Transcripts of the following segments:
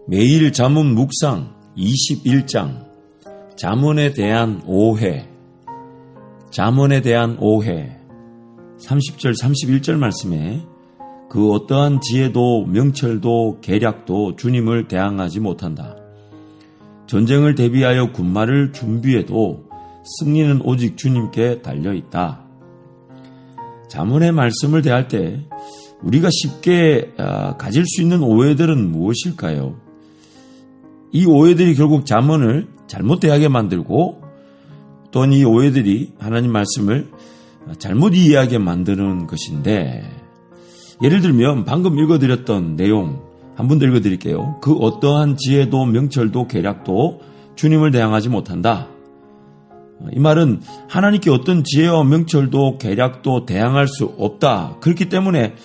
매일 잠언 묵상 21장 잠언에 대한 오해. 잠언에 대한 오해. 30절 31절 말씀에 그 어떠한 지혜도 명철도 계략도 주님을 대항하지 못한다. 전쟁을 대비하여 군마를 준비해도 승리는 오직 주님께 달려있다. 잠언의 말씀을 대할 때 우리가 쉽게 가질 수 있는 오해들은 무엇일까요? 이 오해들이 결국 잠언을 잘못 대하게 만들고 또는 이 오해들이 하나님 말씀을 잘못 이해하게 만드는 것인데, 예를 들면 방금 읽어드렸던 내용 한 번 더 읽어드릴게요. 그 어떠한 지혜도 명철도 계략도 주님을 대항하지 못한다. 이 말은 하나님께 어떤 지혜와 명철도 계략도 대항할 수 없다. 그렇기 때문에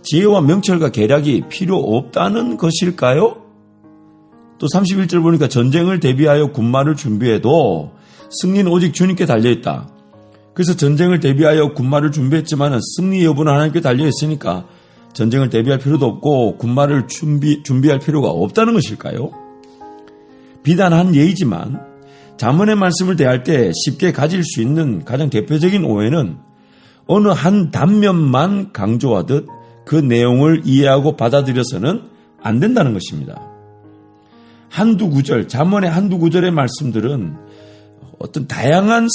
지혜와 명철과 계략이 필요 없다는 것일까요? 또 31절 보니까 전쟁을 대비하여 군마를 준비해도 승리는 오직 주님께 달려있다. 그래서 전쟁을 대비하여 군마를 준비했지만 승리 여부는 하나님께 달려있으니까 전쟁을 대비할 필요도 없고 군마를 준비할 필요가 없다는 것일까요? 비단 한 예이지만 잠언의 말씀을 대할 때 쉽게 가질 수 있는 가장 대표적인 오해는 어느 한 단면만 강조하듯 그 내용을 이해하고 받아들여서는 안 된다는 것입니다. 한두 구절, 잠언의 한두 구절의 말씀들은 어떤 다양한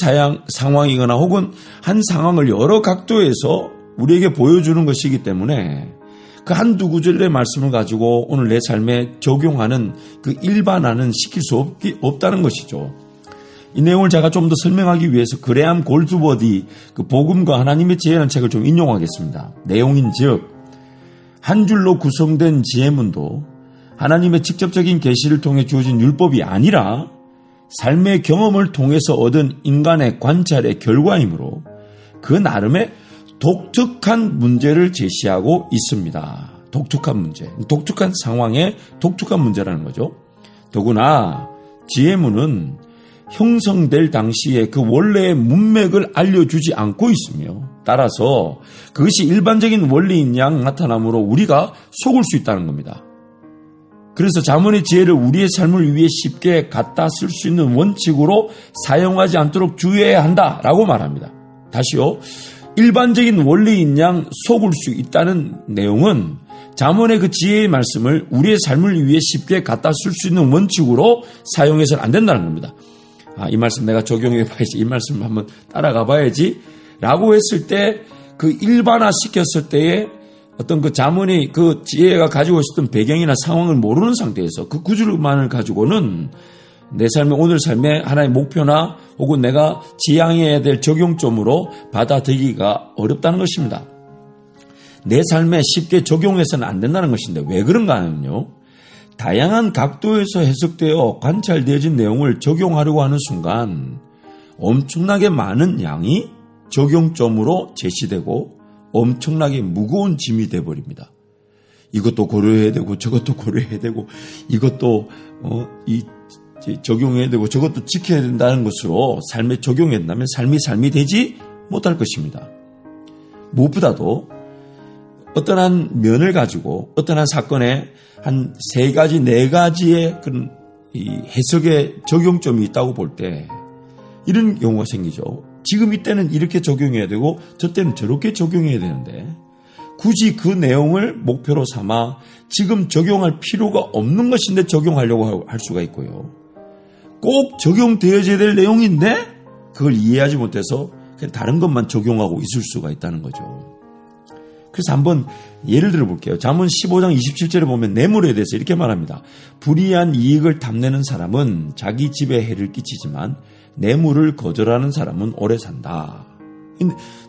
상황이거나 혹은 한 상황을 여러 각도에서 우리에게 보여주는 것이기 때문에 그 한두 구절의 말씀을 가지고 오늘 내 삶에 적용하는 그 일반화는 시킬 수 없다는 것이죠. 이 내용을 제가 좀 더 설명하기 위해서 그레암 골드버디 그 복음과 하나님의 지혜라는 책을 좀 인용하겠습니다. 내용인즉 한 줄로 구성된 지혜문도 하나님의 직접적인 계시를 통해 주어진 율법이 아니라 삶의 경험을 통해서 얻은 인간의 관찰의 결과이므로 그 나름의 독특한 문제를 제시하고 있습니다. 독특한 문제, 독특한 상황의 독특한 문제라는 거죠. 더구나 지혜문은 형성될 당시에 그 원래의 문맥을 알려주지 않고 있으며 따라서 그것이 일반적인 원리인 양 나타나므로 우리가 속을 수 있다는 겁니다. 그래서 잠언의 지혜를 우리의 삶을 위해 쉽게 갖다 쓸 수 있는 원칙으로 사용하지 않도록 주의해야 한다라고 말합니다. 다시요. 일반적인 원리인 양 속을 수 있다는 내용은 잠언의 그 지혜의 말씀을 우리의 삶을 위해 쉽게 갖다 쓸 수 있는 원칙으로 사용해서는 안 된다는 겁니다. 이 말씀 내가 적용해 봐야지, 이 말씀을 한번 따라가 봐야지 라고 했을 때 그 일반화 시켰을 때에 어떤 그 잠언이 그 지혜가 가지고 있었던 배경이나 상황을 모르는 상태에서 그 구절만을 가지고는 내 삶의 오늘 삶의 하나의 목표나 혹은 내가 지향해야 될 적용점으로 받아들이기가 어렵다는 것입니다. 내 삶에 쉽게 적용해서는 안 된다는 것인데 왜 그런가 하면요. 다양한 각도에서 해석되어 관찰되어진 내용을 적용하려고 하는 순간 엄청나게 많은 양이 적용점으로 제시되고 엄청나게 무거운 짐이 되어버립니다. 이것도 고려해야 되고 저것도 고려해야 되고 이것도 적용해야 되고 저것도 지켜야 된다는 것으로 삶에 적용해야 된다면 삶이 되지 못할 것입니다. 무엇보다도 어떤 한 면을 가지고 어떤 한 사건에 한 3가지, 4가지의 그런 이 해석의 적용점이 있다고 볼 때 이런 경우가 생기죠. 지금 이때는 이렇게 적용해야 되고 저 때는 저렇게 적용해야 되는데 굳이 그 내용을 목표로 삼아 지금 적용할 필요가 없는 것인데 적용하려고 할 수가 있고요. 꼭 적용되어야 될 내용인데 그걸 이해하지 못해서 그냥 다른 것만 적용하고 있을 수가 있다는 거죠. 그래서 한번 예를 들어 볼게요. 잠언 15장 27절에 보면 뇌물에 대해서 이렇게 말합니다. 불이한 이익을 탐내는 사람은 자기 집에 해를 끼치지만 뇌물을 거절하는 사람은 오래 산다.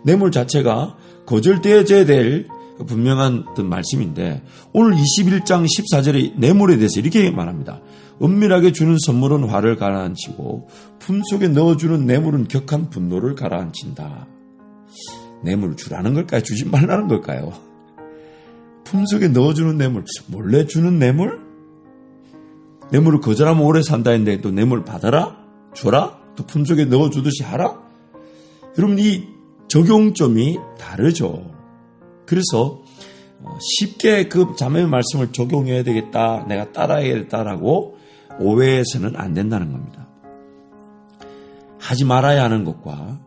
뇌물 자체가 거절되어져야 될 분명한 어떤 말씀인데 오늘 21장 14절에 뇌물에 대해서 이렇게 말합니다. 은밀하게 주는 선물은 화를 가라앉히고 품속에 넣어주는 뇌물은 격한 분노를 가라앉힌다. 뇌물을 주라는 걸까요? 주지 말라는 걸까요? 품속에 넣어주는 뇌물, 몰래 주는 뇌물? 뇌물을 거절하면 오래 산다 했는데 또 뇌물 받아라? 줘라? 또 품속에 넣어주듯이 하라? 여러분 이 적용점이 다르죠. 그래서 쉽게 그 자매의 말씀을 적용해야 되겠다, 내가 따라야겠다라고 오해해서는 안 된다는 겁니다. 하지 말아야 하는 것과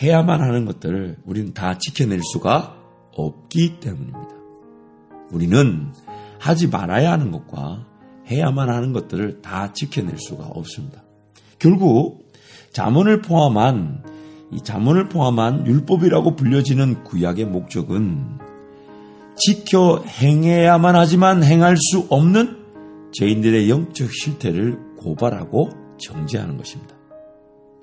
해야만 하는 것들을 우리는 다 지켜낼 수가 없기 때문입니다. 우리는 하지 말아야 하는 것과 해야만 하는 것들을 다 지켜낼 수가 없습니다. 결국 잠언을 포함한 율법이라고 불려지는 구약의 목적은 지켜 행해야만 하지만 행할 수 없는 죄인들의 영적 실태를 고발하고 정죄하는 것입니다.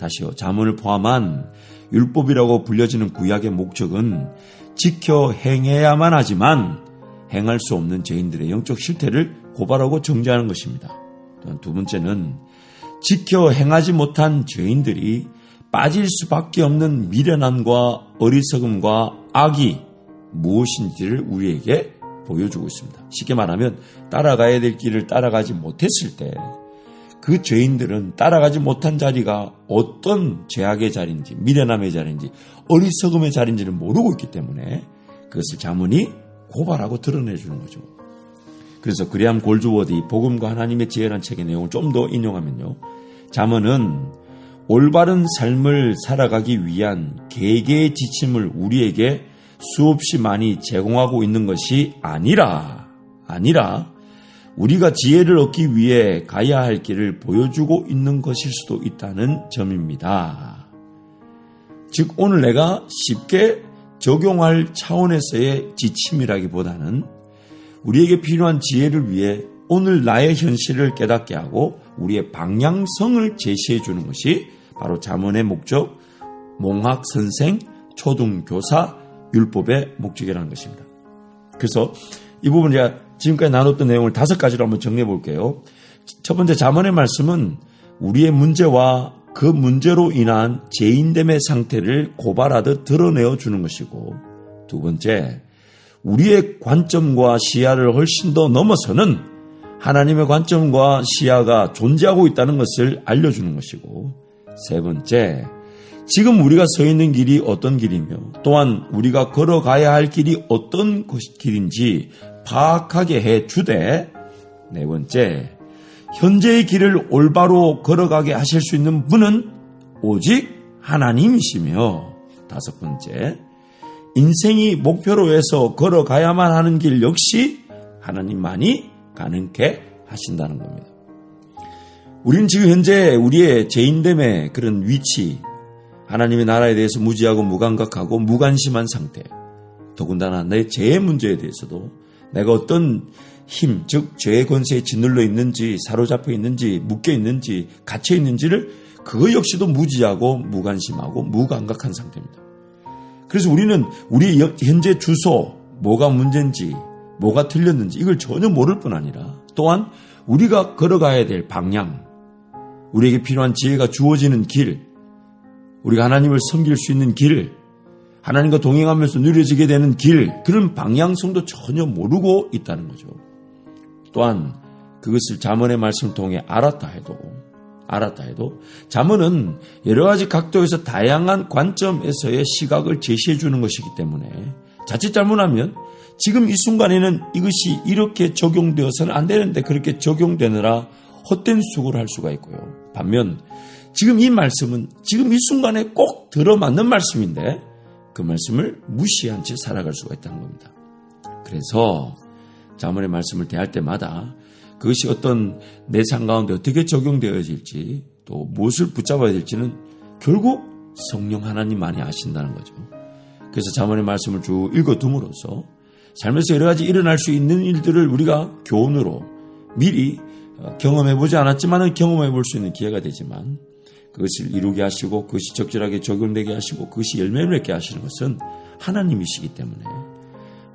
다시요. 잠언을 포함한 율법이라고 불려지는 구약의 목적은 지켜 행해야만 하지만 행할 수 없는 죄인들의 영적 실태를 고발하고 정죄하는 것입니다. 또한 두 번째는 지켜 행하지 못한 죄인들이 빠질 수밖에 없는 미련함과 어리석음과 악이 무엇인지를 우리에게 보여주고 있습니다. 쉽게 말하면 따라가야 될 길을 따라가지 못했을 때 그 죄인들은 따라가지 못한 자리가 어떤 죄악의 자리인지, 미련함의 자리인지, 어리석음의 자리인지를 모르고 있기 때문에 그것을 잠언이 고발하고 드러내주는 거죠. 그래서 그레암 골드워디 복음과 하나님의 지혜라는 책의 내용을 좀 더 인용하면요, 잠언은 올바른 삶을 살아가기 위한 계계의 지침을 우리에게 수없이 많이 제공하고 있는 것이 아니라 우리가 지혜를 얻기 위해 가야 할 길을 보여주고 있는 것일 수도 있다는 점입니다. 즉 오늘 내가 쉽게 적용할 차원에서의 지침이라기보다는 우리에게 필요한 지혜를 위해 오늘 나의 현실을 깨닫게 하고 우리의 방향성을 제시해 주는 것이 바로 잠언의 목적, 몽학 선생, 초등교사, 율법의 목적이라는 것입니다. 그래서 이 부분 제가 지금까지 나눴던 내용을 5가지로 한번 정리해 볼게요. 첫 번째, 잠언의 말씀은 우리의 문제와 그 문제로 인한 죄인됨의 상태를 고발하듯 드러내어 주는 것이고, 두 번째, 우리의 관점과 시야를 훨씬 더 넘어서는 하나님의 관점과 시야가 존재하고 있다는 것을 알려주는 것이고, 세 번째, 지금 우리가 서 있는 길이 어떤 길이며 또한 우리가 걸어가야 할 길이 어떤 길인지 파악하게 해주되, 네 번째, 현재의 길을 올바로 걸어가게 하실 수 있는 분은 오직 하나님이시며, 다섯 번째, 인생이 목표로 해서 걸어가야만 하는 길 역시 하나님만이 가능케 하신다는 겁니다. 우리는 지금 현재 우리의 죄인됨의 그런 위치, 하나님의 나라에 대해서 무지하고 무감각하고 무관심한 상태, 더군다나 내 죄의 문제에 대해서도 내가 어떤 힘, 즉 죄의 권세에 짓눌려 있는지, 사로잡혀 있는지, 묶여 있는지, 갇혀 있는지를 그것 역시도 무지하고 무관심하고 무감각한 상태입니다. 그래서 우리는 우리 현재 주소, 뭐가 문제인지, 뭐가 틀렸는지 이걸 전혀 모를 뿐 아니라 또한 우리가 걸어가야 될 방향, 우리에게 필요한 지혜가 주어지는 길, 우리가 하나님을 섬길 수 있는 길, 하나님과 동행하면서 누려지게 되는 길, 그런 방향성도 전혀 모르고 있다는 거죠. 또한 그것을 잠언의 말씀을 통해 알았다 해도 잠언은 여러 가지 각도에서 다양한 관점에서의 시각을 제시해 주는 것이기 때문에 자칫 잘못하면 지금 이 순간에는 이것이 이렇게 적용되어서는 안 되는데 그렇게 적용되느라 헛된 수고를 할 수가 있고요. 반면 지금 이 말씀은 지금 이 순간에 꼭 들어맞는 말씀인데 그 말씀을 무시한 채 살아갈 수가 있다는 겁니다. 그래서 잠언의 말씀을 대할 때마다 그것이 어떤 내 삶 가운데 어떻게 적용되어질지 또 무엇을 붙잡아야 될지는 결국 성령 하나님만이 아신다는 거죠. 그래서 잠언의 말씀을 쭉 읽어둠으로써 삶에서 여러 가지 일어날 수 있는 일들을 우리가 교훈으로 미리 경험해보지 않았지만 경험해볼 수 있는 기회가 되지만 그것을 이루게 하시고 그것이 적절하게 적용되게 하시고 그것이 열매를 맺게 하시는 것은 하나님이시기 때문에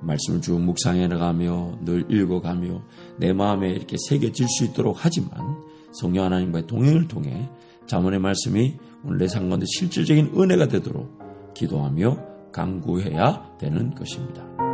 말씀을 쭉 묵상해 나가며 늘 읽어가며 내 마음에 이렇게 새겨질 수 있도록 하지만 성령 하나님과의 동행을 통해 잠언의 말씀이 오늘 내 삶 가운데 실질적인 은혜가 되도록 기도하며 간구해야 되는 것입니다.